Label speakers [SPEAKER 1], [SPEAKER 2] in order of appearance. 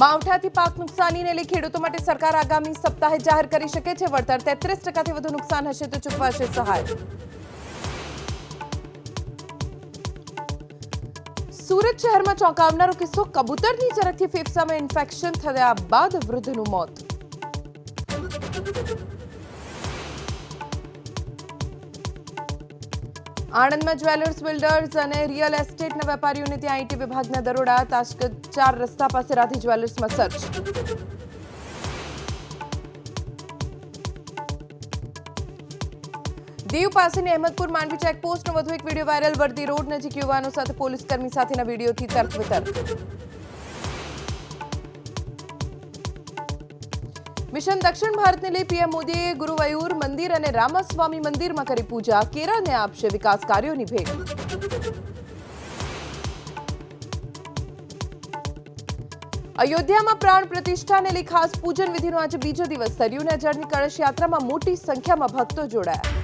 [SPEAKER 1] માવઠાથી પાક નુકસાનીને લઈ ખેડૂતો માટે સરકાર આગામી સપ્તાહે જાહેર કરી શકે છે વળતર। 33% વધુ નુકસાન હશે તો ચૂકવાશે સહાય। સુરત શહેરમાં ચોંકાવનારો કિસ્સો, કબૂતરની ઝરખથી ફેફસામાં ઇન્ફેક્શન થયા બાદ વૃદ્ધનું મોત। આણંદમાં જ્વેલર્સ, બિલ્ડર્સ અને રિયલ એસ્ટેટના વેપારીઓને ત્યાં આઈટી વિભાગના દરોડા। તાશ્કંદ 4 રસ્તા પાસે રાધી જ્વેલર્સમાં સર્ચ। દીવ પાસેની અહેમદપુર માંડવી ચેકપોસ્ટનો વધુ એક વિડીયો વાયરલ। વર્દી રોડ નજીક યુવાનો સાથે પોલીસકર્મી સાથેના વિડીયોથી તર્ક વિતર્ક। મિશન દક્ષિણ ભારતને લઈ પીએમ મોદીએ ગુરુવાયુર મંદિર અને રામાસ્વામી મંદિરમાં કરી પૂજા। કેરળને આપશે વિકાસ કાર્યોની ભેટ। અયોધ્યામાં પ્રાણ પ્રતિષ્ઠાને લઈ ખાસ પૂજન વિધિનો આજે બીજો દિવસ। સરયુના જળની કળશ યાત્રામાં મોટી સંખ્યામાં ભક્તો જોડાયા।